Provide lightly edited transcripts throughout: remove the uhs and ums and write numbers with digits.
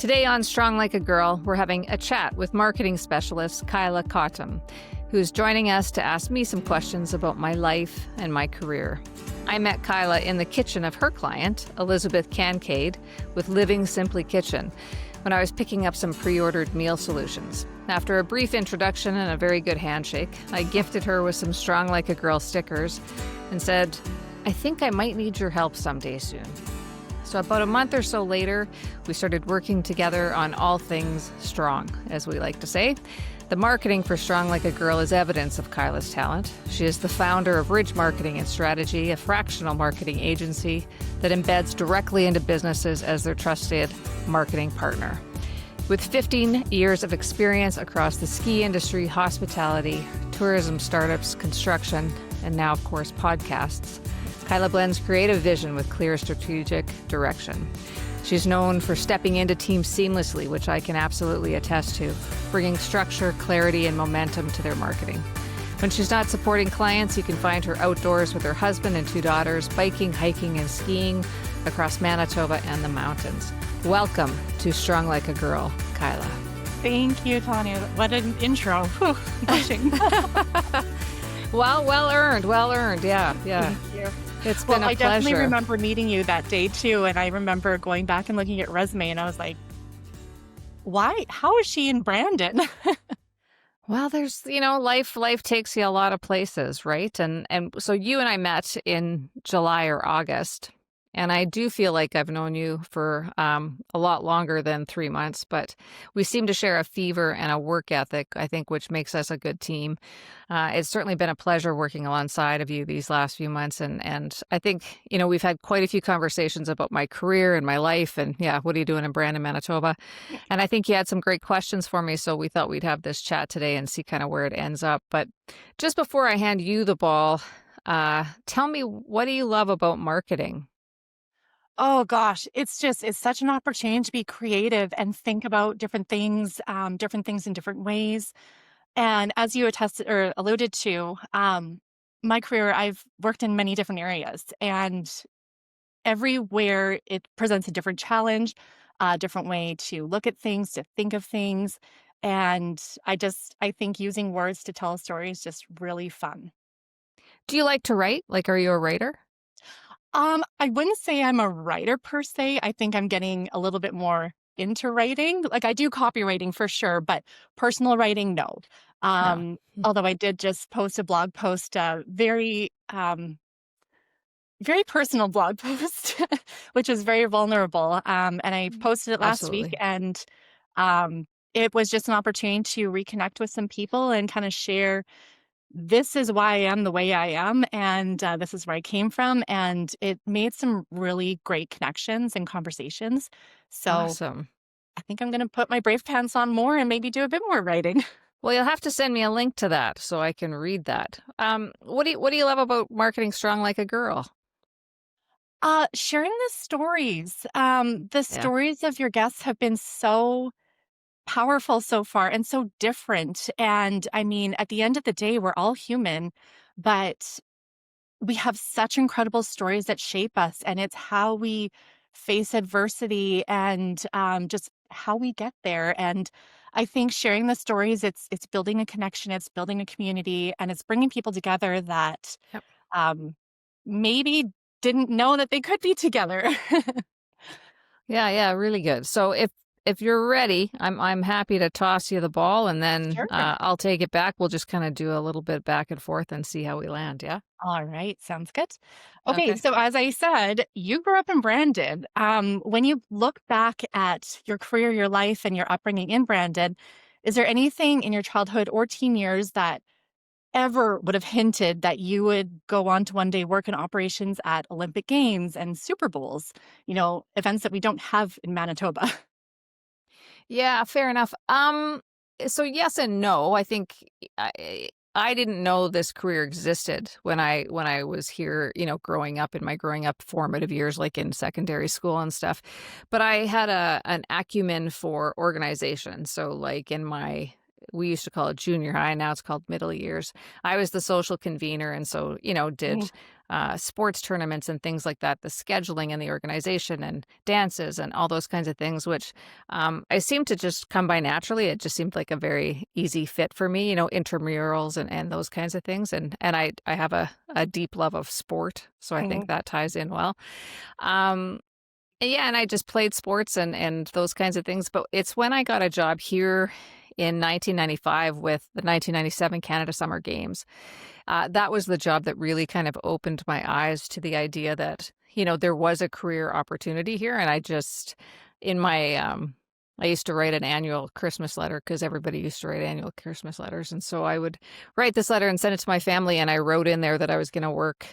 Today on Strong Like a Girl, we're having a chat with marketing specialist Kyla Cottom, who's joining us to ask me some questions about my life and my career. I met Kyla in the kitchen of her client, Elizabeth Cancade, with Living Simply Kitchen, when I was picking up some pre-ordered meal solutions. After a brief introduction and a very good handshake, I gifted her with some Strong Like a Girl stickers and said, I think I might need your help someday soon. So about a month or so later, we started working together on all things strong, as we like to say. The marketing for Strong Like a Girl is evidence of Kyla's talent. She is the founder of Ridge Marketing and Strategy, a fractional marketing agency that embeds directly into businesses as their trusted marketing partner. With 15 years of experience across the ski industry, hospitality, tourism, startups, construction, and now, of course, podcasts, Kyla blends creative vision with clear strategic direction. She's known for stepping into teams seamlessly, which I can absolutely attest to, bringing structure, clarity, and momentum to their marketing. When she's not supporting clients, you can find her outdoors with her husband and 2 daughters, biking, hiking, and skiing across Manitoba and the mountains. Welcome to Strong Like a Girl, Kyla. Thank you, Tanya. What an intro. Whew, blushing. Well earned. Yeah. Thank you. It's been a I pleasure. definitely remember meeting you that day too, and I remember going back and looking at your resume, and I was like, "Why? How is she in Brandon?" Well, there's, life takes you a lot of places, right? And so you and I met in July or August, and I do feel like I've known you for a lot longer than 3 months, but we seem to share a fever and a work ethic, I think, which makes us a good team. It's certainly been a pleasure working alongside of you these last few months, and I think, we've had quite a few conversations about my career and my life, and what are you doing in Brandon, Manitoba? And I think you had some great questions for me, so we thought we'd have this chat today and see kind of where it ends up. But just before I hand you the ball, tell me, what do you love about marketing? Oh gosh, it's such an opportunity to be creative and think about different things in different ways. And as you attested or alluded to, my career, I've worked in many different areas, and everywhere it presents a different challenge, a different way to look at things, to think of things. And I think using words to tell a story is just really fun. Do you like to write? Like, are you a writer? I wouldn't say I'm a writer per se. I think I'm getting a little bit more into writing. Like I do copywriting for sure, but personal writing, no. No. Although I did just post a blog post, very personal blog post, which is very vulnerable. And I posted it last week, Absolutely. and it was just an opportunity to reconnect with some people and kind of share, this is why I am the way I am, and this is where I came from. And it made some really great connections and conversations. So Awesome. I think I'm going to put my brave pants on more and maybe do a bit more writing. Well, you'll have to send me a link to that so I can read that. What do you love about marketing Strong Like a Girl? Sharing the stories. The Yeah. stories of your guests have been so powerful so far and so different. And I mean, at the end of the day, we're all human, but we have such incredible stories that shape us. And it's how we face adversity and just how we get there. And I think sharing the stories, it's building a connection, it's building a community, and it's bringing people together that Yep. um, maybe didn't know that they could be together. Yeah, really good. So if you're ready, I'm happy to toss you the ball, and then Sure. I'll take it back. We'll just kind of do a little bit back and forth and see how we land. Yeah. All right, sounds good. Okay, Okay. so as I said, you grew up in Brandon. When you look back at your career, your life, and your upbringing in Brandon, is there anything in your childhood or teen years that ever would have hinted that you would go on to one day work in operations at Olympic Games and Super Bowls, events that we don't have in Manitoba? Yeah, fair enough. So yes and no. I think I didn't know this career existed when I was here, growing up in my formative years, like in secondary school and stuff. But I had an acumen for organization. So like we used to call it junior high. Now it's called middle years. I was the social convener. And so, did sports tournaments and things like that, the scheduling and the organization and dances and all those kinds of things, which I seemed to just come by naturally. It just seemed like a very easy fit for me, intramurals and those kinds of things. And I have a deep love of sport, so I think Mhm. that ties in well. Um, yeah, and I just played sports and those kinds of things. But it's when I got a job here in 1995 with the 1997 Canada Summer Games. That was the job that really kind of opened my eyes to the idea that, there was a career opportunity here. And I just, in my, I used to write an annual Christmas letter because everybody used to write annual Christmas letters. And so I would write this letter and send it to my family. And I wrote in there that I was going to work,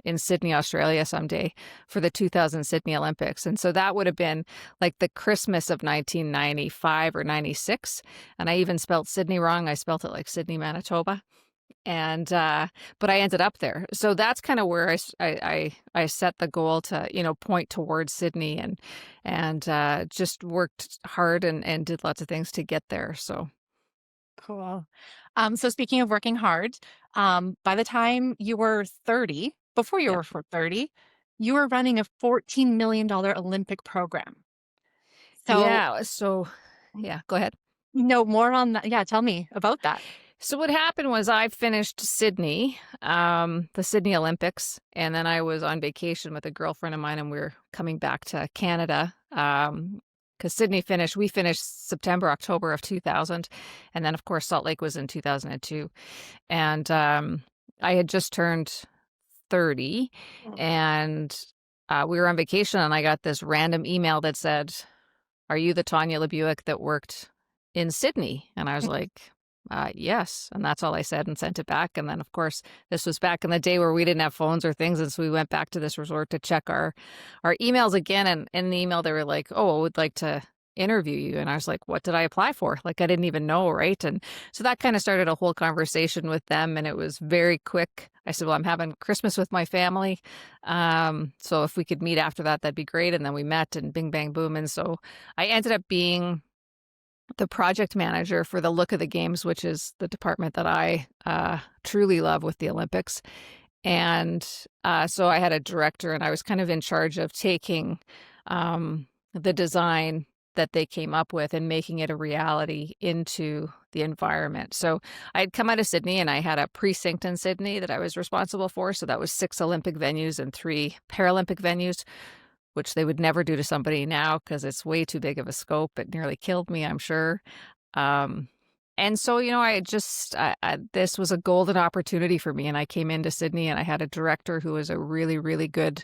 in Sydney, Australia someday for the 2000 Sydney Olympics. And so that would have been like the Christmas of 1995 or 96. And I even spelled Sydney wrong. I spelled it like Sydney, Manitoba. And but I ended up there. So that's kind of where I set the goal to, point towards Sydney and just worked hard and did lots of things to get there. So Cool. So speaking of working hard, by the time you were 30, before you yeah. were 30, you were running a $14 million Olympic program. So Yeah. So yeah, go ahead. more on that. Yeah, tell me about that. So what happened was I finished Sydney, the Sydney Olympics, and then I was on vacation with a girlfriend of mine, and we were coming back to Canada because we finished September, October of 2000, and then of course Salt Lake was in 2002, and I had just turned 30, Mm. and we were on vacation, and I got this random email that said, "Are you the Tanya LaBuick that worked in Sydney?" And I was like, yes. And that's all I said and sent it back. And then, of course, this was back in the day where we didn't have phones or things. And so we went back to this resort to check our emails again. And in the email, they were like, "Oh, I would like to interview you." And I was like, "What did I apply for?" Like, I didn't even know, right? And so that kind of started a whole conversation with them. And it was very quick. I said, "Well, I'm having Christmas with my family. So if we could meet after that, that'd be great." And then we met and bing, bang, boom. And so I ended up being the project manager for the Look of the Games, which is the department that I truly love with the Olympics. And so I had a director, and I was kind of in charge of taking the design that they came up with and making it a reality into the environment. So I had come out of Sydney, and I had a precinct in Sydney that I was responsible for. So that was 6 Olympic venues and 3 Paralympic venues, which they would never do to somebody now because it's way too big of a scope. It nearly killed me, I'm sure. Um, and so, this was a golden opportunity for me. And I came into Sydney, and I had a director who was a really, really good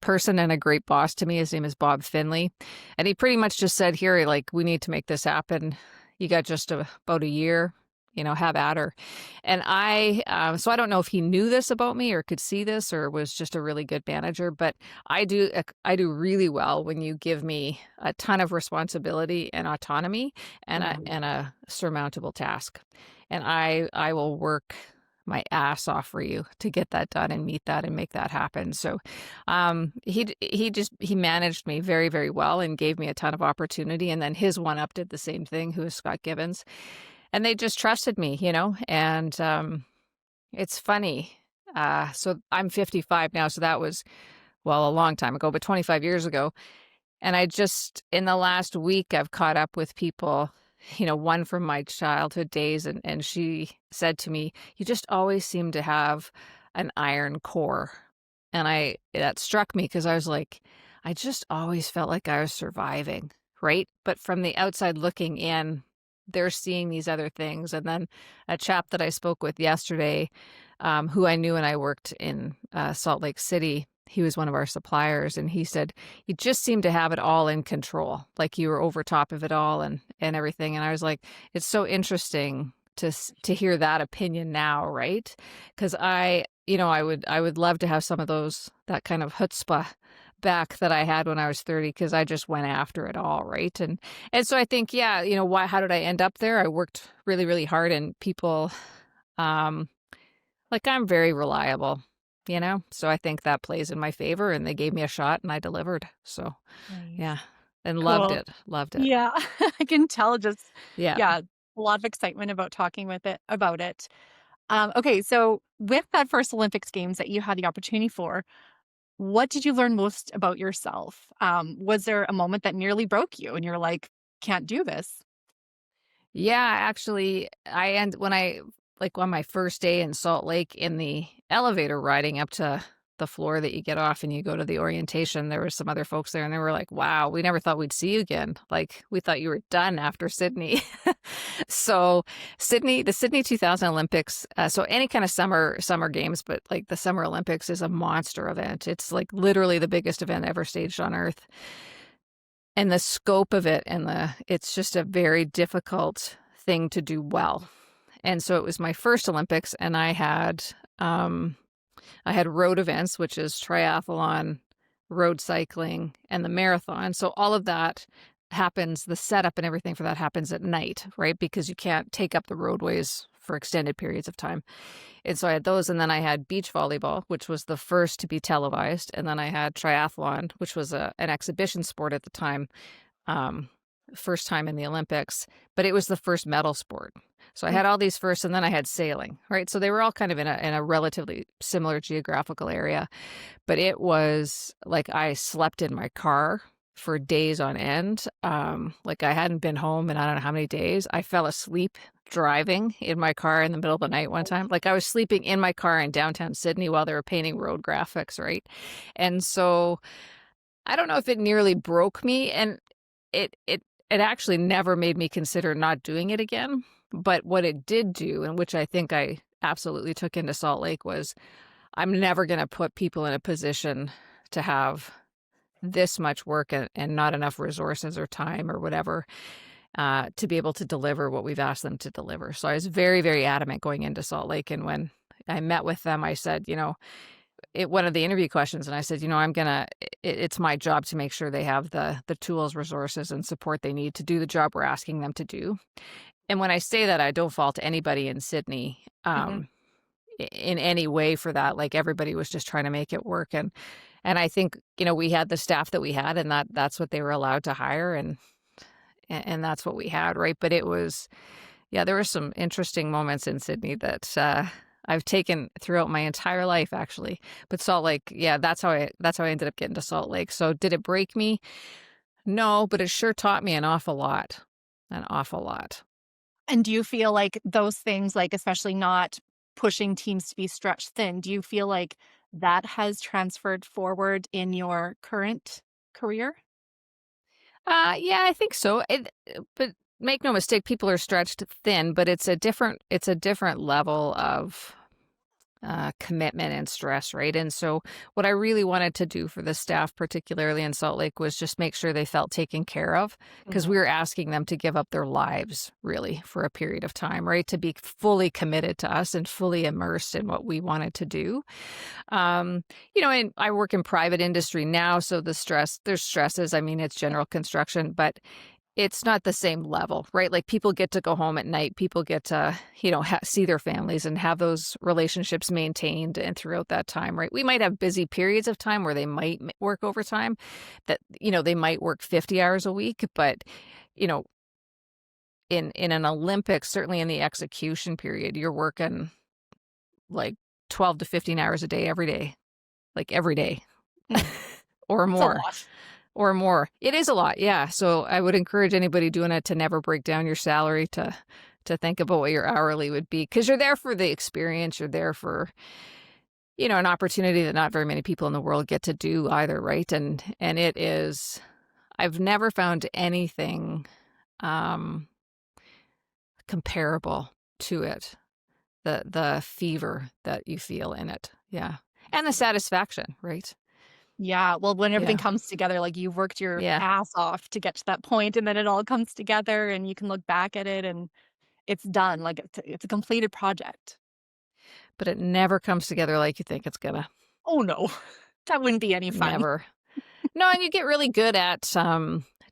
person and a great boss to me. His name is Bob Finley. And he pretty much just said, "Here, like, we need to make this happen. You got just about a year, have at her." And so I don't know if he knew this about me or could see this or was just a really good manager, but I do really well when you give me a ton of responsibility and autonomy and a Mhm. and a surmountable task. And I will work my ass off for you to get that done and meet that and make that happen. So he managed me very, very well and gave me a ton of opportunity. And then his one up did the same thing, who is Scott Gibbons. And they just trusted me, and it's funny. So I'm 55 now, so that was, well, a long time ago, but 25 years ago. And in the last week, I've caught up with people, one from my childhood days, and she said to me, "You just always seem to have an iron core." And that struck me because I was like, I just always felt like I was surviving, right? But from the outside looking in, they're seeing these other things. And then a chap that I spoke with yesterday, who I knew when I worked in Salt Lake City, he was one of our suppliers, and he said, "You just seem to have it all in control, like you were over top of it all and everything." And I was like, it's so interesting to hear that opinion now, right? Because I would love to have some of that kind of chutzpah back that I had when I was 30, because I just went after it all, right? And so I think, yeah, how did I end up there? I worked really, really hard, and people, um, like, I'm very reliable, so I think that plays in my favor, and they gave me a shot and I delivered. So Nice. yeah, and loved Cool. it, loved it. Yeah, I can tell just, Yeah. yeah, a lot of excitement about talking about it. Okay, so with that first Olympics Games that you had the opportunity for, what did you learn most about yourself? Was there a moment that nearly broke you and you're like, can't do this? Yeah, actually, when I like on my first day in Salt Lake in the elevator riding up to the floor that you get off and you go to the orientation, there were some other folks there and they were like, "Wow, we never thought we'd see you again. Like we thought you were done after Sydney." So, the Sydney 2000 Olympics, so any kind of summer games, but like the Summer Olympics is a monster event. It's like literally the biggest event ever staged on Earth. And the scope of it it's just a very difficult thing to do well. And so it was my first Olympics and I had road events, which is triathlon, road cycling, and the marathon. So all of that happens, the setup and everything for that happens at night, right? Because you can't take up the roadways for extended periods of time. And so I had those, and then I had beach volleyball, which was the first to be televised, and then I had triathlon, which was an exhibition sport at the time, um, first time in the Olympics, but it was the first medal sport. So I had all these first, and then I had sailing, right? So they were all kind of in a relatively similar geographical area, but it was like I slept in my car for days on end. Like I hadn't been home in I don't know how many days. I fell asleep driving in my car in the middle of the night one time. Like I was sleeping in my car in downtown Sydney while they were painting road graphics, right? And so I don't know if it nearly broke me, and it actually never made me consider not doing it again. But what it did do, and which I think I absolutely took into Salt Lake, was I'm never going to put people in a position to have this much work and not enough resources or time or whatever to be able to deliver what we've asked them to deliver. So I was very, very adamant going into Salt Lake. And when I met with them, I said, one of the interview questions, and I said, it's my job to make sure they have the tools, resources, and support they need to do the job we're asking them to do. And when I say that, I don't fault anybody in Sydney Mhm. in any way for that. Like everybody was just trying to make it work. And I think, we had the staff that we had, and that's what they were allowed to hire, and that's what we had, right? But it was, yeah, there were some interesting moments in Sydney that I've taken throughout my entire life, actually. But Salt Lake, yeah, that's how I ended up getting to Salt Lake. So did it break me? No, but it sure taught me an awful lot, an awful lot. And do you feel like those things, like especially not pushing teams to be stretched thin, do you feel like that has transferred forward in your current career? Yeah, I think so. But make no mistake, people are stretched thin, but it's a different level of commitment and stress, right? And so what I really wanted to do for the staff, particularly in Salt Lake, was just make sure they felt taken care of, because we Mhm. were asking them to give up their lives really for a period of time, right? To be fully committed to us and fully immersed in what we wanted to do. Um, and I work in private industry now, so there's stresses. I mean, it's general construction, but it's not the same level, right? Like people get to go home at night, people get to, see their families and have those relationships maintained and throughout that time, right? We might have busy periods of time where they might work overtime, that, they might work 50 hours a week, but, you know, in an Olympics, certainly in the execution period, you're working like 12 to 15 hours a day, like every day Mm. or It's a more. lot. Or more. It is a lot, yeah. So I would encourage anybody doing it to never break down your salary, to think about what your hourly would be, because you're there for the experience. You're there for, an opportunity that not very many people in the world get to do either, right? And it is. I've never found anything um, comparable to it. The fever that you feel in it, yeah, and the satisfaction, right? Yeah, well, when everything Yeah, comes together, like you've worked your yeah. ass off to get to that point, and then it all comes together, and you can look back at it, and it's done. Like it's a completed project. But it never comes together like you think it's gonna. Oh no, that wouldn't be any fun. Never. No, and you get really good at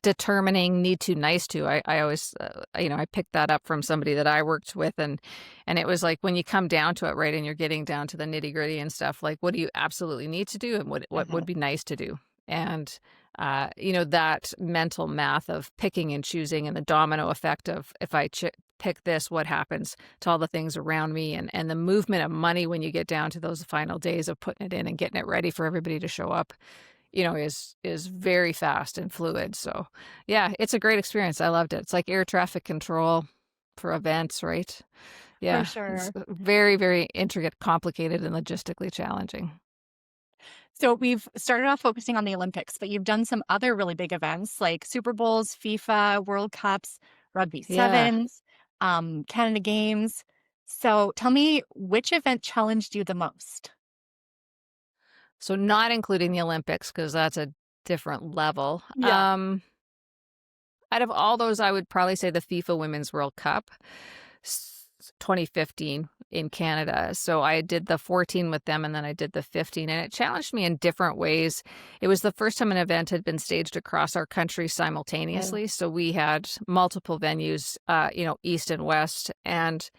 determining need to, nice to. I always, I picked that up from somebody that I worked with, and it was like when you come down to it, right, and you're getting down to the nitty gritty and stuff, like what do you absolutely need to do, and what Mhm. would be nice to do, and that mental math of picking and choosing, and the domino effect of if I pick this, what happens to all the things around me, and the movement of money when you get down to those final days of putting it in and getting it ready for everybody to show up, is very fast and fluid. So yeah, it's a great experience. I loved it. It's like air traffic control for events, right? For Yeah, it's sure. very, very intricate, complicated, and logistically challenging. So we've started off focusing on the Olympics, but you've done some other really big events like Super Bowls, FIFA, World Cups, Rugby Yeah. Sevens, Canada Games. So tell me, which event challenged you the most? So not including the Olympics because that's a different level. Yeah. Out of all those, I would probably say the FIFA Women's World Cup, 2015 in Canada. So I did the 14 with them and then I did the 15, and it challenged me in different ways. It was the first time an event had been staged across our country Oh, simultaneously. So we had multiple venues, east and west, and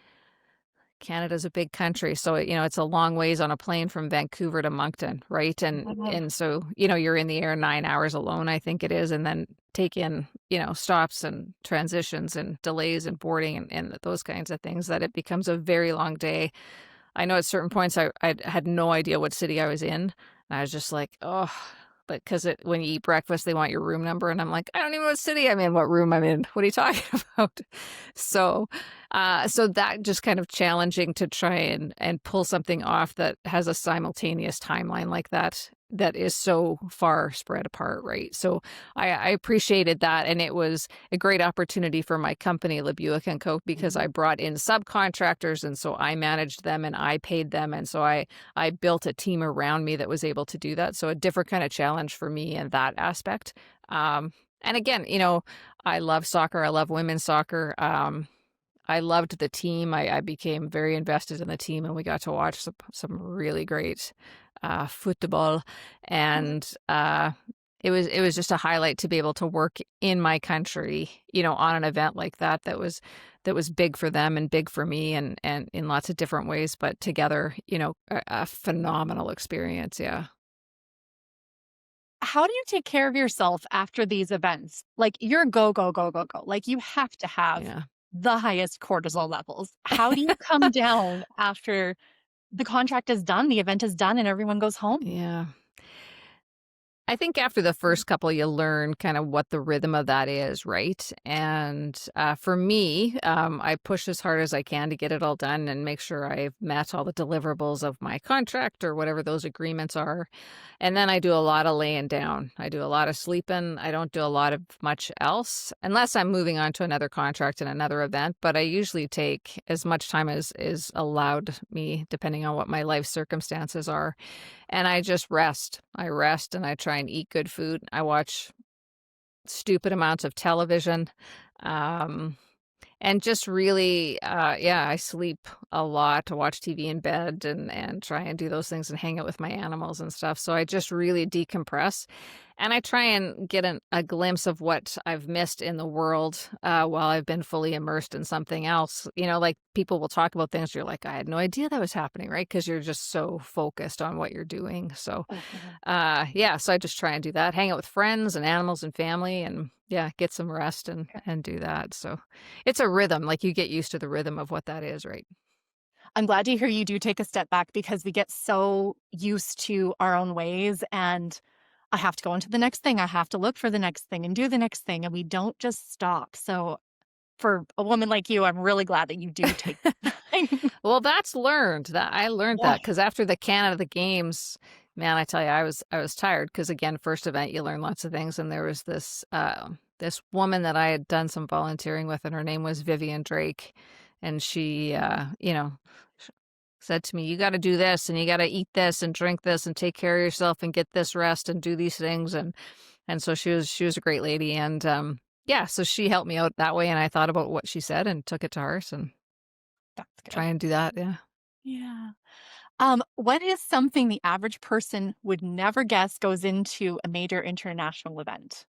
Canada's a big country, so, it's a long ways on a plane from Vancouver to Moncton, right? And wow. and so, you're in the air 9 hours alone, I think it is, and then take in, stops and transitions and delays and boarding and those kinds of things, that it becomes a very long day. I know at certain points I had no idea what city I was in, and I was just like, "Oh," but 'cause when you eat breakfast, they want your room number, and I'm like, "I don't even know what city I'm in, what room I'm in. What are you talking about?" So, so that just kind of challenging to try and pull something off that has a simultaneous timeline like that, that is so far spread apart, right? So I appreciated that, and it was a great opportunity for my company, LaBuick and Co., because I Mhm. brought in subcontractors, and so I managed them and I paid them, and so I built a team around me that was able to do that. So a different kind of challenge for me in that aspect. And again, I love soccer. I love women's soccer. I loved the team. I became very invested in the team, and we got to watch some really great football. And it was just a highlight to be able to work in my country, on an event like that that was big for them and big for me, and in lots of different ways, but together, a phenomenal experience. Yeah, How do you take care of yourself after these events? Like you're go, go, go, go, go. Like you have to have yeah, the highest cortisol levels. How do you come down after the contract is done, the event is done, and everyone goes home? yeah. I think after the first couple, you learn kind of what the rhythm of that is, right? And for me, I push as hard as I can to get it all done and make sure I've met all the deliverables of my contract or whatever those agreements are. And then I do a lot of laying down. I do a lot of sleeping. I don't do a lot of much else unless I'm moving on to another contract and another event. But I usually take as much time as is allowed me, depending on what my life circumstances are, and I just rest. I rest and I try and eat good food. I watch stupid amounts of television. Um, and just really, yeah, I sleep a lot to watch TV in bed and try and do those things and hang out with my animals and stuff. So I just really decompress, and I try and get a glimpse of what I've missed in the world while I've been fully immersed in something else. Like people will talk about things, you're like, I had no idea that was happening, right? Because you're just so focused on what you're doing. So Mhm. yeah, so I just try and do that, hang out with friends and animals and family, and yeah, get some rest and do that. So it's a rhythm, like you get used to the rhythm of what that is, right? I'm glad to hear you do take a step back because we get so used to our own ways and I have to go on to the next thing. I have to look for the next thing and do the next thing. And we don't just stop. So for a woman like you, I'm really glad that you do take the time. Well, that's learned. That I learned Yeah. that because after the Canada Games, man, I tell you, I was tired because again, first event, you learn lots of things, and there was this woman that I had done some volunteering with, and her name was Vivian Drake, and she, said to me, "You got to do this, and you got to eat this, and drink this, and take care of yourself, and get this rest, and do these things." And so she was a great lady, and yeah, so she helped me out that way, and I thought about what she said and took it to heart and That's try good. and do that. Yeah. Yeah. What is something the average person would never guess goes into a major international event?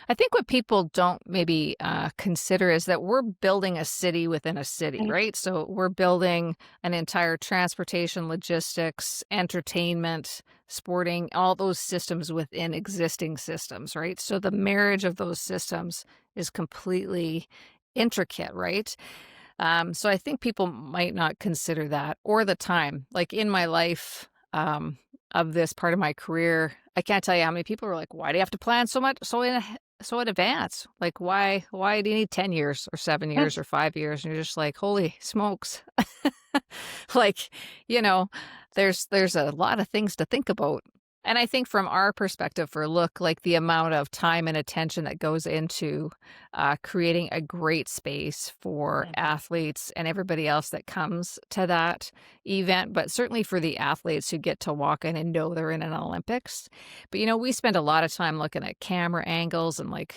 I think what people don't maybe consider is that we're building a city within a city, Right. right? So we're building an entire transportation, logistics, entertainment, sporting, all those systems within existing systems, right? So the marriage of those systems is completely intricate, right? So I think people might not consider that, or the time. Like in my life, of this part of my career, I can't tell you how many people were like, "Why do you have to plan so much, so in advance? Like, why do you need 10 years or 7 years or 5 years?" And you're just like, "Holy smokes!" Like, you know, there's a lot of things to think about. And I think from our perspective for Look, like the amount of time and attention that goes into creating a great space for Mhm. athletes and everybody else that comes to that event, but certainly for the athletes who get to walk in and know they're in an Olympics. But, we spend a lot of time looking at camera angles and like,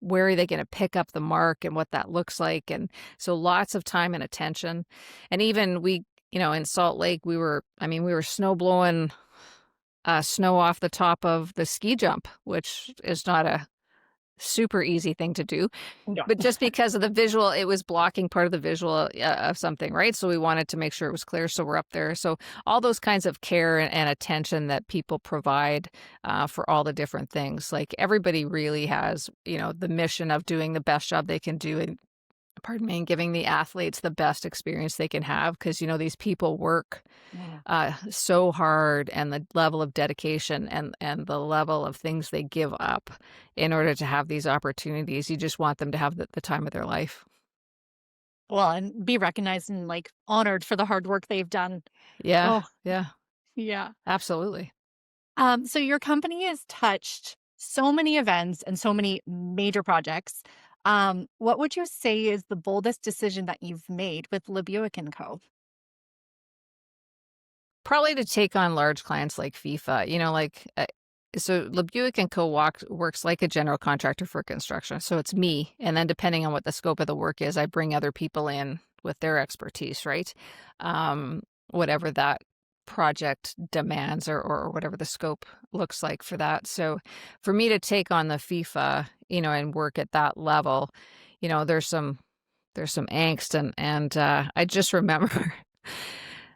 where are they going to pick up the mark and what that looks like. And so lots of time and attention. And even in Salt Lake, we were snow blowing snow off the top of the ski jump, which is not a super easy thing to do. No. But just because of the visual, it was blocking part of the visual of something, right? So we wanted to make sure it was clear. So we're up there. So all those kinds of care and attention that people provide for all the different things. Like everybody really has, the mission of doing the best job they can do and giving the athletes the best experience they can have. Because, these people work Yeah. so hard, and the level of dedication and the level of things they give up in order to have these opportunities. You just want them to have the time of their life. Well, and be recognized and like honored for the hard work they've done. Yeah, Oh, yeah, yeah. absolutely. So your company has touched so many events and so many major projects. What would you say is the boldest decision that you've made with LaBuick and Co? Probably to take on large clients like FIFA, so LaBuick and Co. works like a general contractor for construction. So it's me. And then depending on what the scope of the work is, I bring other people in with their expertise, right? Whatever that project demands or whatever the scope looks like for that. So for me to take on the FIFA, and work at that level, there's some angst and I just remember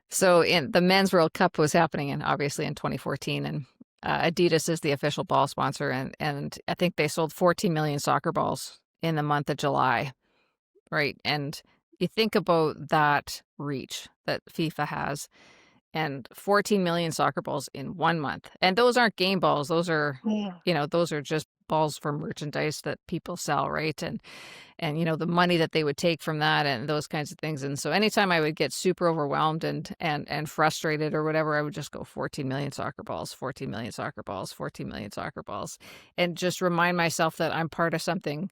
so in the Men's World Cup was happening obviously in 2014, and Adidas is the official ball sponsor, and I think they sold 14 million soccer balls in the month of July, right? And you think about that reach that FIFA has, and 14 million soccer balls in 1 month. And those aren't game balls. Yeah. Those are just balls for merchandise that people sell, right? And the money that they would take from that and those kinds of things. And so anytime I would get super overwhelmed and frustrated or whatever, I would just go 14 million soccer balls, 14 million soccer balls, 14 million soccer balls, and just remind myself that I'm part of something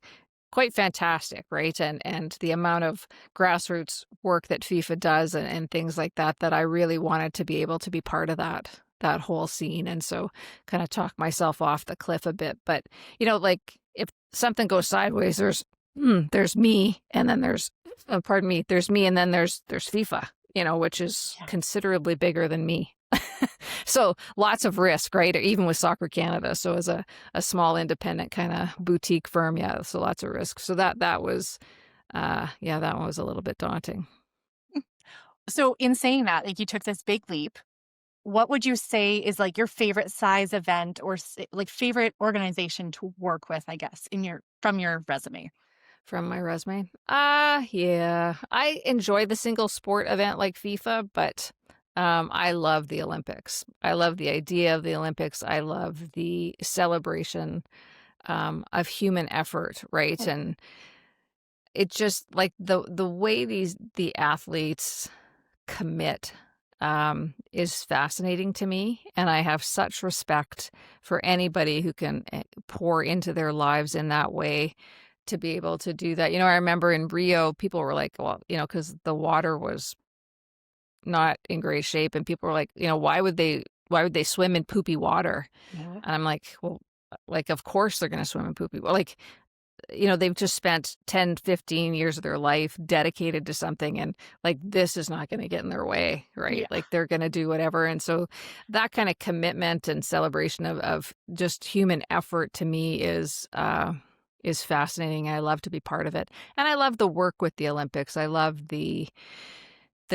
quite fantastic, right? And the amount of grassroots work that FIFA does and things like that I really wanted to be able to be part of that whole scene. And so kind of talk myself off the cliff a bit. But, like if something goes sideways, there's me, and then there's me, and then there's FIFA, which is Yeah. considerably bigger than me. So lots of risk, right? Even with Soccer Canada. So as a small independent kind of boutique firm, yeah, so lots of risk. So that was, that one was a little bit daunting. So in saying that, like you took this big leap, what would you say is like your favorite size event or like favorite organization to work with, I guess, from your resume? From my resume? Yeah. I enjoy the single sport event like FIFA, but I love the Olympics. I love the idea of the Olympics. I love the celebration of human effort, right? Mm. And it just like the way the athletes commit is fascinating to me, and I have such respect for anybody who can pour into their lives in that way to be able to do that. I remember in Rio, people were like, well, because the water was not in great shape, and people were like, why would they swim in poopy water? Yeah. And I'm like, well, like, of course they're going to swim in poopy. Well, like, they've just spent 10, 15 years of their life dedicated to something, and like, this is not going to get in their way, right? Yeah. Like, they're going to do whatever. And so that kind of commitment and celebration of just human effort to me is fascinating. I love to be part of it. And I love the work with the Olympics. I love the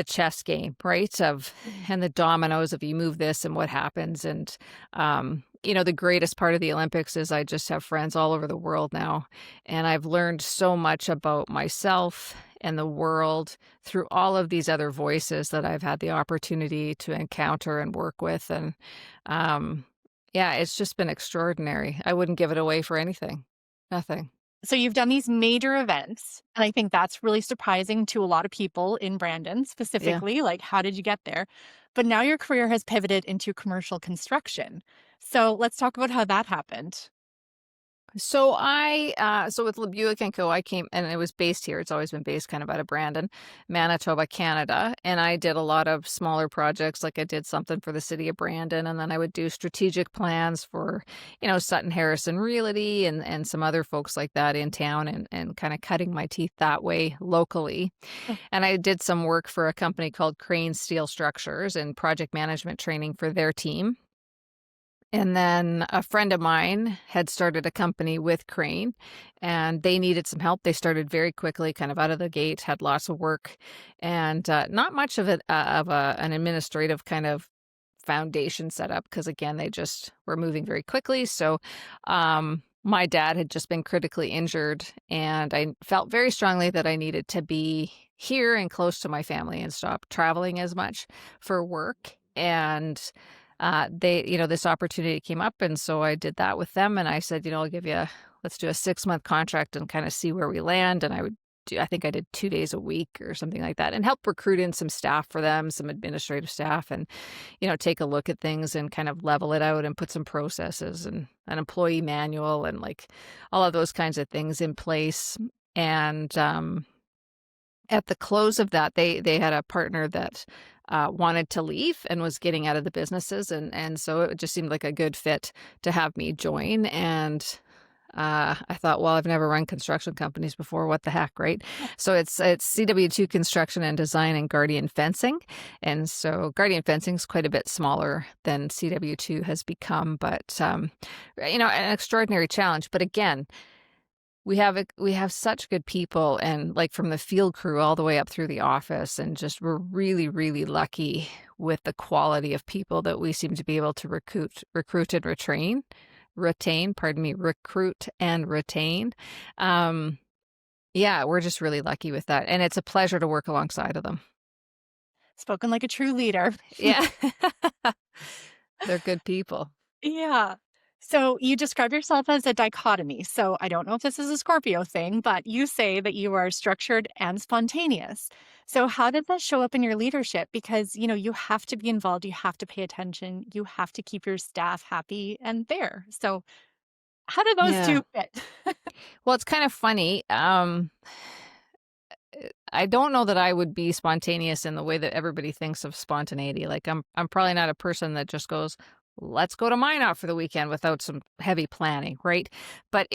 chess game, right? Mhm. And the dominoes of you move this and what happens. And, the greatest part of the Olympics is I just have friends all over the world now, and I've learned so much about myself and the world through all of these other voices that I've had the opportunity to encounter and work with, and, um, yeah, it's just been extraordinary. I wouldn't give it away for anything. Nothing. So you've done these major events, and I think that's really surprising to a lot of people in Brandon Yeah. specifically. Like, how did you get there? But now your career has pivoted into commercial construction. So let's talk about how that happened. So with LaBuick and Co, I came, and it was based here. It's always been based kind of out of Brandon, Manitoba, Canada. And I did a lot of smaller projects. Like I did something for the city of Brandon, and then I would do strategic plans for, Sutton Harrison Realty and some other folks like that in town, and kind of cutting my teeth that way locally. Oh, And I did some work for a company called Crane Steel Structures and project management training for their team. And then a friend of mine had started a company with Crane, and they needed some help. They started very quickly, kind of out of the gate, had lots of work, and not much of an administrative kind of foundation set up, because again, they just were moving very quickly. So my dad had just been critically injured, and I felt very strongly that I needed to be here and close to my family and stop traveling as much for work. And this opportunity came up, and so I did that with them, and I said, let's do a 6-month contract and kind of see where we land. And I think I did 2 days a week or something like that, and help recruit in some staff for them, some administrative staff, and, take a look at things and kind of level it out and put some processes and an employee manual and like all of those kinds of things in place. And, at the close of that, they had a partner that wanted to leave and was getting out of the businesses, and so it just seemed like a good fit to have me join. And I thought, well, I've never run construction companies before. What the heck, right? So it's CW2 Construction and Design and Guardian Fencing, and so Guardian Fencing is quite a bit smaller than CW2 has become, but an extraordinary challenge. But again, we have such good people, and like from the field crew all the way up through the office, and just we're really, really lucky with the quality of people that we seem to be able to recruit and recruit and retain. Um, yeah, we're just really lucky with that, and it's a pleasure to work alongside of them. spoken like a true leader. Yeah, they're good people. Yeah. So you describe yourself as a dichotomy. So I don't know if this is a Scorpio thing, but you say that you are structured and spontaneous. So how did that show up in your leadership? Because, you have to be involved, you have to pay attention, you have to keep your staff happy and there. So how do those Yeah. two fit? Well, it's kind of funny. I don't know that I would be spontaneous in the way that everybody thinks of spontaneity. Like I'm probably not a person that just goes, "Let's go to Minot for the weekend," without some heavy planning, right? But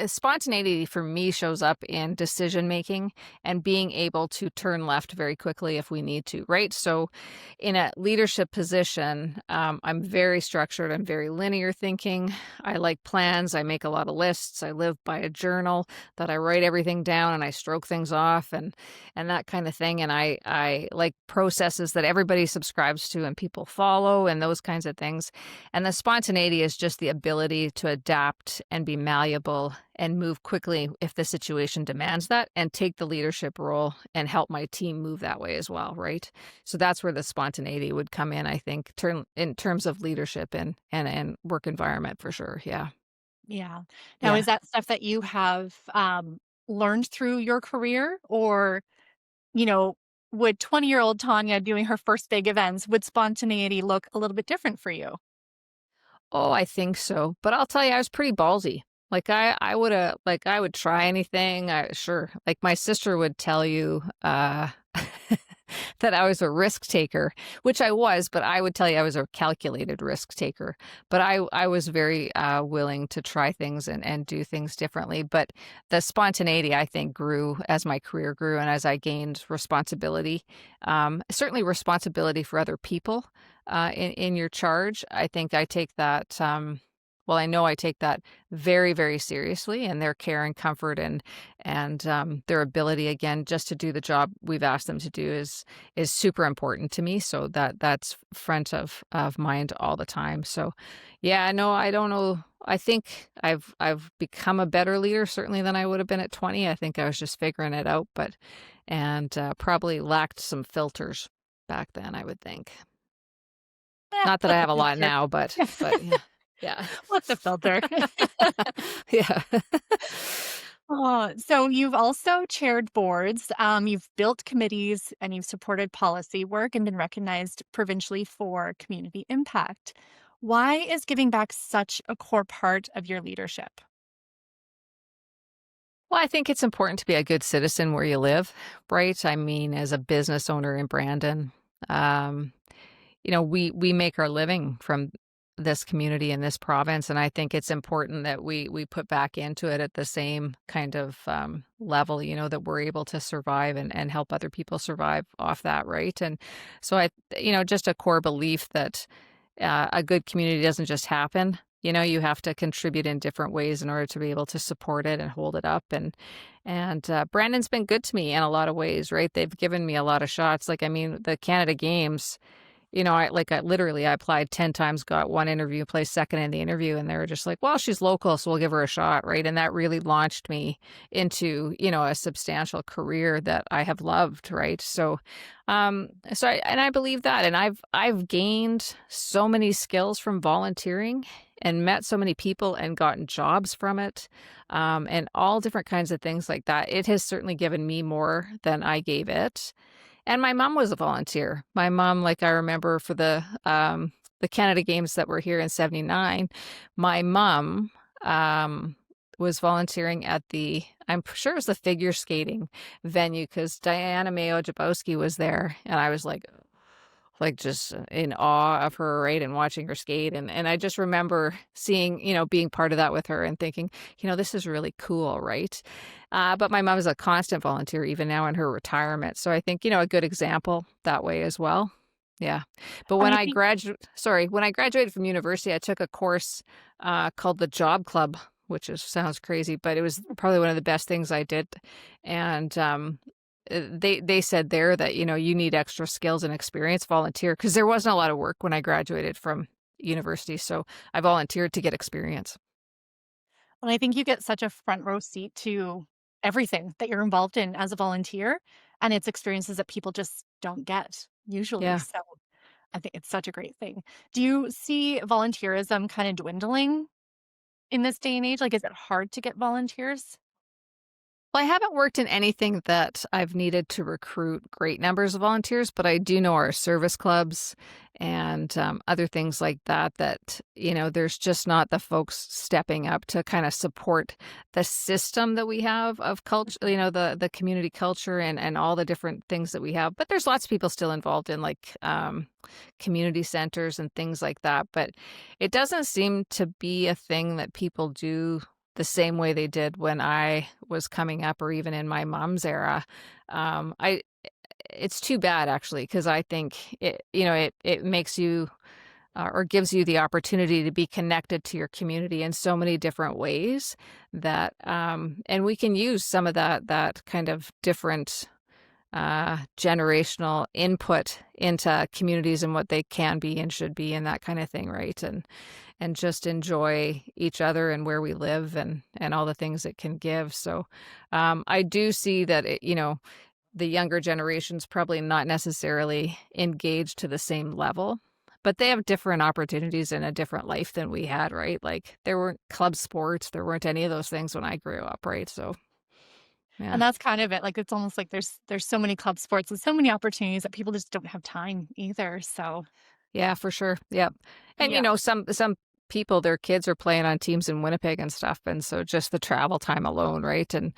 spontaneity for me shows up in decision making and being able to turn left very quickly if we need to, right? So in a leadership position, I'm very structured. I'm very linear thinking. I like plans. I make a lot of lists. I live by a journal that I write everything down, and I stroke things off, and that kind of thing. And I like processes that everybody subscribes to and people follow, and those kinds of things. And the spontaneity is just the ability to adapt and be malleable and move quickly if the situation demands that, and take the leadership role and help my team move that way as well, right? So that's where the spontaneity would come in, I think, in terms of leadership and work environment, for sure. Yeah. Yeah. Now, Yeah. is that stuff that you have learned through your career? Or, you know, would 20-year-old Tanya doing her first big events, would spontaneity look a little bit different for you? Oh, I think so. But I'll tell you, I was pretty ballsy. Like I would have, like I would try anything. Sure. Like my sister would tell you, that I was a risk taker, which I was, but I would tell you I was a calculated risk taker. But I was very willing to try things and do things differently. But the spontaneity, I think, grew as my career grew and as I gained responsibility. Certainly responsibility for other people in your charge. I think I take that. Well, I know I take that very, very seriously, and their care and comfort and their ability again just to do the job we've asked them to do is super important to me. So that's front of mind all the time. So, yeah, no, I don't know. I think I've become a better leader certainly than I would have been at 20. I think I was just figuring it out, but probably lacked some filters back then, I would think. Not that I What's the have a lot filter? now, but yeah. Yeah. What's the filter? Yeah. So you've also chaired boards, you've built committees, and you've supported policy work and been recognized provincially for community impact. Why is giving back such a core part of your leadership? Well, I think it's important to be a good citizen where you live, right? I mean, as a business owner in Brandon, um, we make our living from this community in this province, and I think it's important that we put back into it at the same kind of level, that we're able to survive and help other people survive off that, right? And so just a core belief that a good community doesn't just happen. You have to contribute in different ways in order to be able to support it and hold it up. And Brandon's been good to me in a lot of ways, right? They've given me a lot of shots. Like, I mean, the Canada Games, I applied 10 times, got one interview, placed second in the interview, and they were just like, well, she's local, so we'll give her a shot, right? And that really launched me into, a substantial career that I have loved, right? I believe that, and I've gained so many skills from volunteering and met so many people and gotten jobs from it, and all different kinds of things like that. It has certainly given me more than I gave it. And my mom was a volunteer. My mom, like I remember for the Canada Games that were here in '79, my mom was volunteering at I'm sure it was the figure skating venue because Diana Mayo Jabowski was there. And I was like just in awe of her, right, and watching her skate. And I just remember seeing, being part of that with her and thinking, this is really cool, right? But my mom is a constant volunteer even now in her retirement. So I think, a good example that way as well. Yeah. But And when I I think when I graduated from university, I took a course called the Job Club, which sounds crazy, but it was probably one of the best things I did. And they said there that, you need extra skills and experience, volunteer, because there wasn't a lot of work when I graduated from university. So I volunteered to get experience. I think you get such a front row seat to everything that you're involved in as a volunteer, and it's experiences that people just don't get usually. Yeah. So I think it's such a great thing. Do you see volunteerism kind of dwindling in this day and age? Like, is it hard to get volunteers? Well, I haven't worked in anything that I've needed to recruit great numbers of volunteers, but I do know our service clubs and other things like that, there's just not the folks stepping up to kind of support the system that we have of culture, the community culture and all the different things that we have. But there's lots of people still involved in like community centers and things like that. But it doesn't seem to be a thing that people do the same way they did when I was coming up or even in my mom's era. It's too bad actually, because I think it makes you or gives you the opportunity to be connected to your community in so many different ways that and we can use some of that kind of different generational input into communities and what they can be and should be and that kind of thing, right? And just enjoy each other and where we live and all the things it can give. So I do see that the younger generation's probably not necessarily engaged to the same level, but they have different opportunities and a different life than we had, right? Like there weren't club sports, there weren't any of those things when I grew up, right? So yeah. And that's kind of it. Like, it's almost like there's so many club sports and so many opportunities that people just don't have time either. So Yeah, for sure. Yep. And yeah. some people, their kids are playing on teams in Winnipeg and stuff, and so just the travel time alone, right? And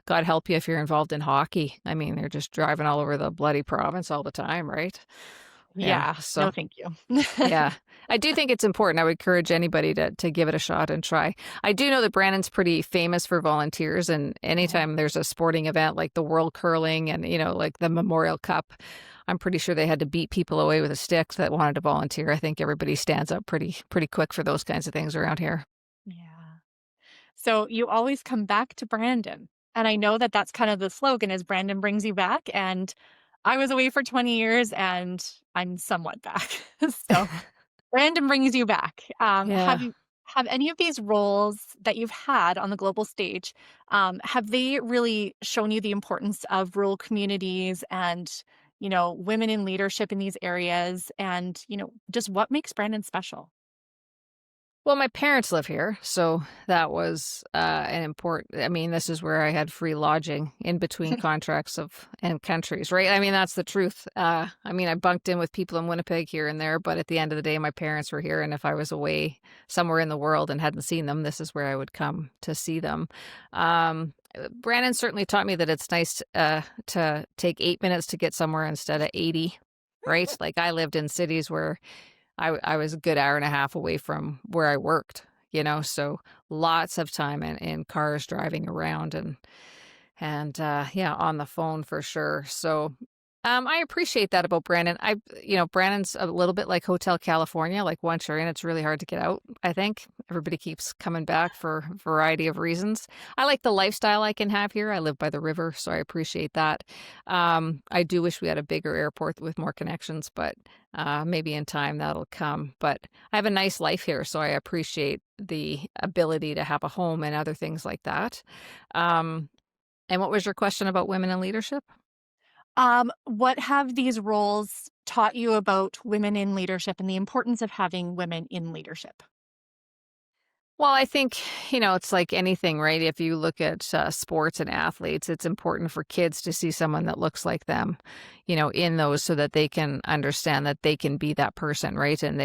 God help you if you're involved in hockey. I mean, they're just driving all over the bloody province all the time, right? Yeah. Yeah. So No, thank you. yeah, I do think it's important. I would encourage anybody to give it a shot and try. I do know that Brandon's pretty famous for volunteers, and anytime there's a sporting event like the World Curling and like the Memorial Cup, I'm pretty sure they had to beat people away with a stick that wanted to volunteer. I think everybody stands up pretty quick for those kinds of things around here. So you always come back to Brandon. And I know that that's kind of the slogan is Brandon brings you back. And I was away for 20 years and I'm somewhat back. So Brandon brings you back. Yeah. Have any of these roles that you've had on the global stage, have they really shown you the importance of rural communities and, women in leadership in these areas and, just what makes Brandon special? Well, my parents live here, so that was an important. I mean, this is where I had free lodging in between contracts of and countries, right? I mean, that's the truth. I mean, I bunked in with people in Winnipeg here and there, but at the end of the day, my parents were here, and if I was away somewhere in the world and hadn't seen them, this is where I would come to see them. Brandon certainly taught me that it's nice to take 8 minutes to get somewhere instead of 80. Right? Like I lived in cities where I was a good hour and a half away from where I worked, so lots of time in cars driving around and yeah, on the phone for sure. So I appreciate that about Brandon. Brandon's a little bit like Hotel California. Like once you're in, it's really hard to get out. I think everybody keeps coming back for a variety of reasons. I like the lifestyle I can have here. I live by the river, so I appreciate that. I do wish we had a bigger airport with more connections, but maybe in time that'll come. But I have a nice life here, so I appreciate the ability to have a home and other things like that. And what was your question about women in leadership? What have these roles taught you about women in leadership and the importance of having women in leadership? Well, I think, it's like anything, right? If you look at sports and athletes, it's important for kids to see someone that looks like them, in those so that they can understand that they can be that person, right? And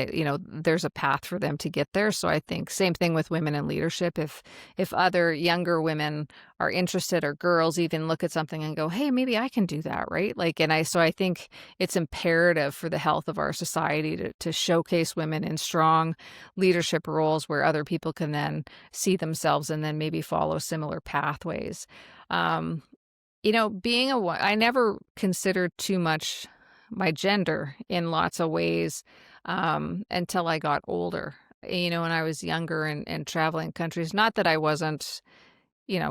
there's a path for them to get there. So I think same thing with women in leadership. If other younger women are interested or girls even look at something and go, hey, maybe I can do that, right? So I think it's imperative for the health of our society to showcase women in strong leadership roles where other people can then see themselves and then maybe follow similar pathways. Um, I never considered too much my gender in lots of ways until I got older. When I was younger and traveling countries, not that I wasn't,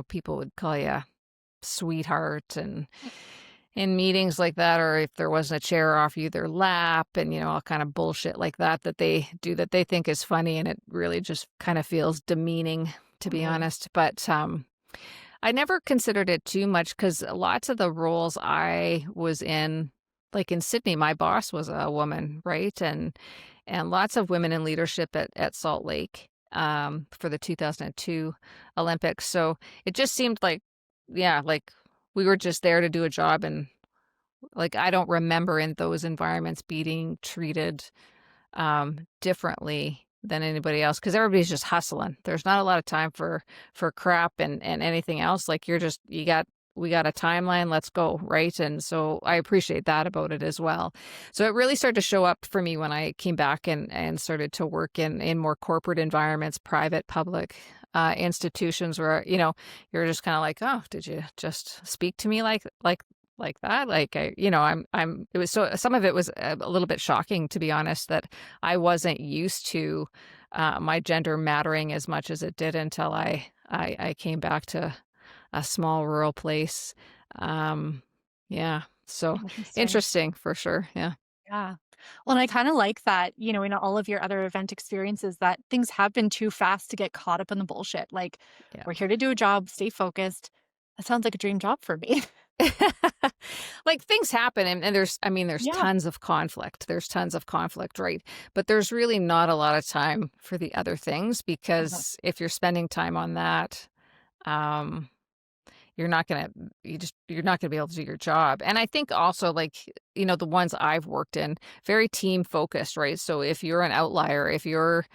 people would call you a sweetheart and in meetings like that, or if there wasn't a chair off you their lap and, all kind of bullshit like that they do that they think is funny. And it really just kind of feels demeaning, to be Mhm. honest. But I never considered it too much because lots of the roles I was in, like in Sydney, my boss was a woman, right? And lots of women in leadership at Salt Lake for the 2002 Olympics. So it just seemed like, yeah, like we were just there to do a job. And like I don't remember in those environments being treated differently than anybody else because everybody's just hustling. There's not a lot of time for crap and anything else. Like we got a timeline, let's go, right? And so I appreciate that about it as well. So it really started to show up for me when I came back and started to work in more corporate environments, private, public institutions where, you're just kind of like, oh, did you just speak to me like that? Like it was so some of it was a little bit shocking, to be honest, that I wasn't used to my gender mattering as much as it did until I came back to a small rural place. Yeah, so Interesting. interesting for sure. Yeah, Yeah. Well, and I kind of like that, in all of your other event experiences, that things have been too fast to get caught up in the bullshit. Like, yeah. we're here to do a job, stay focused. That sounds like a dream job for me. Like things happen and there's Yeah. tons of conflict. There's tons of conflict, right? But there's really not a lot of time for the other things Uh-huh. because if you're spending time on that, um, you're not gonna you're not gonna be able to do your job. And I think also like, the ones I've worked in, very team focused, right? So if you're an outlier, if you're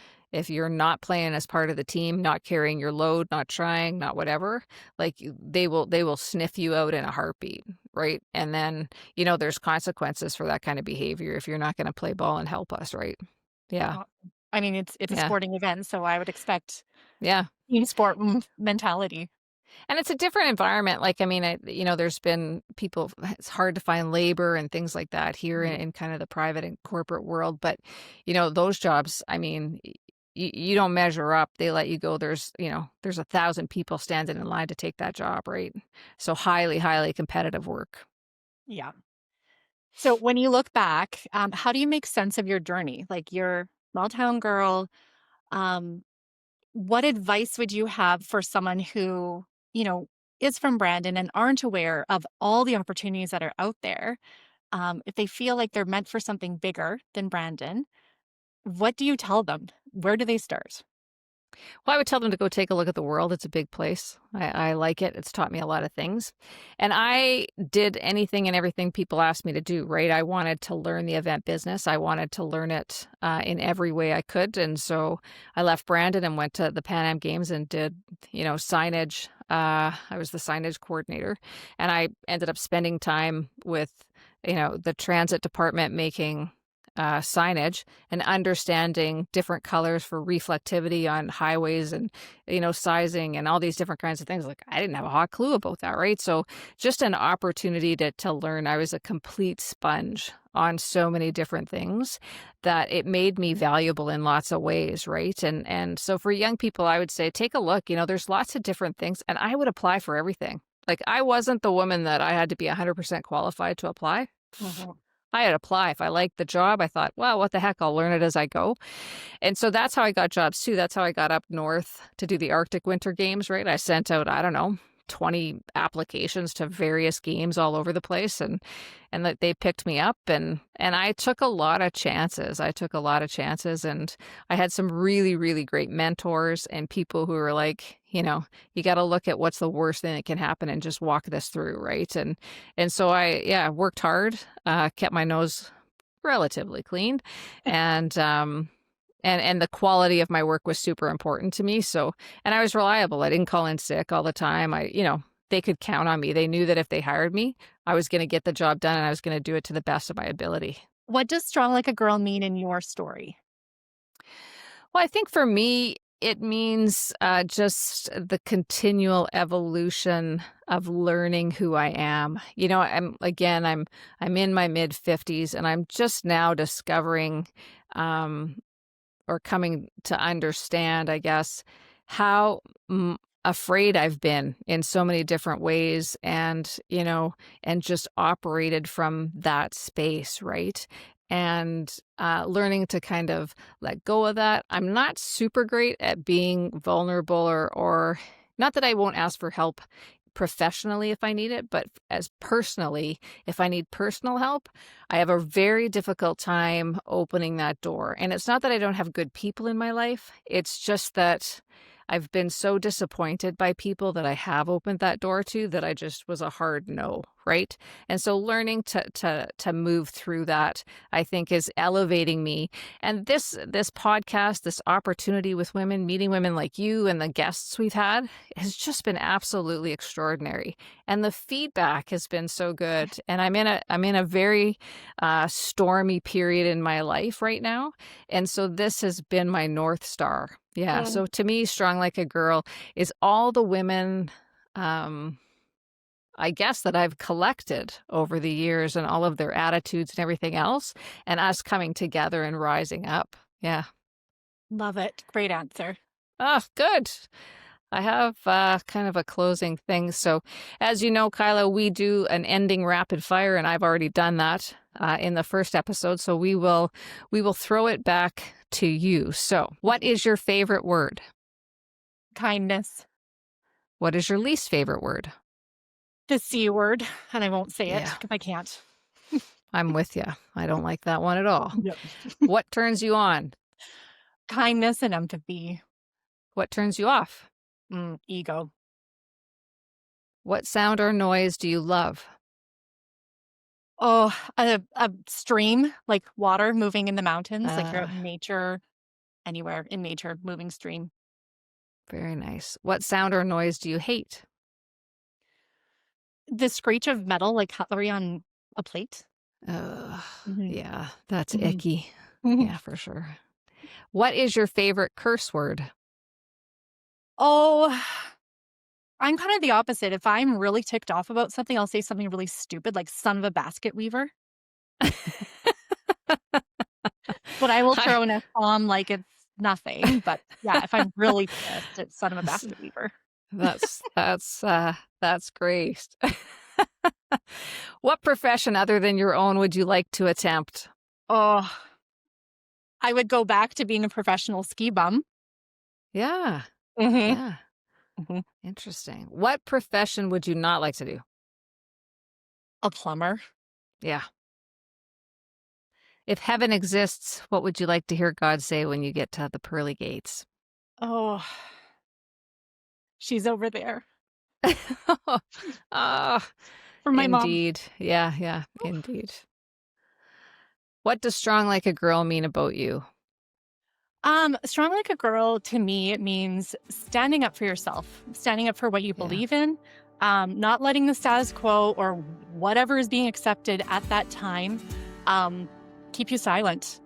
not playing as part of the team, not carrying your load, not trying, not whatever, like they will sniff you out in a heartbeat, right? And then, there's consequences for that kind of behavior if you're not gonna play ball and help us, right? Yeah. Aw I mean, it's a Yeah. sporting event, so I would expect Yeah. team sport mentality. And it's a different environment. Like, there's been people, it's hard to find labor and things like that here in, Mhm. in kind of the private and corporate world. But, those jobs, you don't measure up, they let you go. There's 1,000 people standing in line to take that job, right? So highly, highly competitive work. Yeah. So when you look back, how do you make sense of your journey? Like you're a small town girl. Um, what advice would you have for someone who, is from Brandon and aren't aware of all the opportunities that are out there? If they feel like they're meant for something bigger than Brandon, what do you tell them? Where do they start? Well, I would tell them to go take a look at the world. It's a big place. I like it. It's taught me a lot of things. And I did anything and everything people asked me to do, right? I wanted to learn the event business. I wanted to learn it in every way I could. And so I left Brandon and went to the Pan Am Games and did, signage. I was the signage coordinator. And I ended up spending time with, the transit department making signage and understanding different colors for reflectivity on highways and, sizing and all these different kinds of things. Like I didn't have a hot clue about that, right? So just an opportunity to learn. I was a complete sponge on so many different things that it made me valuable in lots of ways, right? And so for young people, I would say, take a look, there's lots of different things, and I would apply for everything. Like I wasn't the woman that I had to be 100% qualified to apply. Mhm. I had apply. If I liked the job, I thought, well, what the heck, I'll learn it as I go. And so that's how I got jobs too. That's how I got up north to do the Arctic Winter Games, right? I sent out, I don't know, 20 applications to various games all over the place, and that they picked me up, and I took a lot of chances. And I had some really, really great mentors and people who were like, you got to look at what's the worst thing that can happen and just walk this through, right? And so I worked hard, kept my nose relatively clean, and and the quality of my work was super important to me. So, and I was reliable. I didn't call in sick all the time. They could count on me. They knew that if they hired me, I was going to get the job done and I was going to do it to the best of my ability. What does strong like a girl mean in your story? Well, I think for me, it means just the continual evolution of learning who I am. I'm in my mid 50s, and I'm just now discovering, or coming to understand, I guess, how afraid I've been in so many different ways, and, and just operated from that space, right? And learning to kind of let go of that. I'm not super great at being vulnerable, or not that I won't ask for help professionally if I need it, but as personally, if I need personal help, I have a very difficult time opening that door. And it's not that I don't have good people in my life. It's just that I've been so disappointed by people that I have opened that door to that I just was a hard no, right? And so learning to move through that, I think, is elevating me. And this podcast, this opportunity with women, meeting women like you and the guests we've had, has just been absolutely extraordinary. And the feedback has been so good. And I'm in a very stormy period in my life right now. And so this has been my North Star. Yeah. So to me, strong like a girl is all the women, I guess, that I've collected over the years, and all of their attitudes and everything else, and us coming together and rising up. Yeah. Love it. Great answer. Oh, good. I have kind of a closing thing. So as you know, Kyla, we do an ending rapid fire, and I've already done that in the first episode. So we will throw it back to you. So what is your favorite word? Kindness. What is your least favorite word? The C word, and I won't say it Yeah. because I can't. I'm with you. I don't like that one at all. Yep. What turns you on? Kindness and empathy. What turns you off? Ego. What sound or noise do you love? Oh, a stream, like water moving in the mountains, like you're out in nature, anywhere in nature, moving stream. Very nice. What sound or noise do you hate? The screech of metal, like cutlery on a plate. Yeah, that's icky. Yeah, for sure. What is your favorite curse word? Oh, I'm kind of the opposite. If I'm really ticked off about something, I'll say something really stupid, like son of a basket weaver. But I will throw in a F-bomb like it's nothing. But yeah, if I'm really pissed, it's son of a bastard beaver. That's great. What profession other than your own would you like to attempt? Oh, I would go back to being a professional ski bum. Yeah. Hmm. Yeah. Hmm. Interesting. What profession would you not like to do? A plumber. Yeah. If heaven exists, what would you like to hear God say when you get to the pearly gates? Oh, she's over there Ah, for my mom. indeed. Yeah, yeah, indeed. What does strong like a girl mean about you? Strong like a girl to me, it means standing up for yourself, standing up for what you Yeah, believe in, not letting the status quo or whatever is being accepted at that time keep you silent.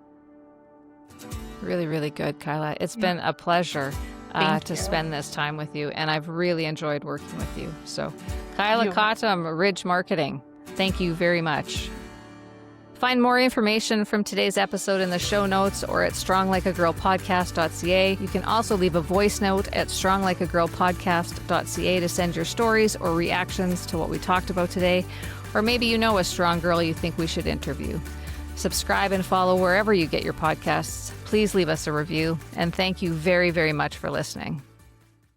really, really good, Kyla. It's been a pleasure Thank to you. spend this time with you, and I've really enjoyed working with you. So, Kyla You. Cottom, Ridge Marketing, thank you very much. Find more information from today's episode in the show notes or at stronglikeagirlpodcast.ca. You can also leave a voice note at stronglikeagirlpodcast.ca to send your stories or reactions to what we talked about today. Or maybe you know a strong girl you think we should interview. Subscribe and follow wherever you get your podcasts. Please leave us a review. And thank you very, very much for listening.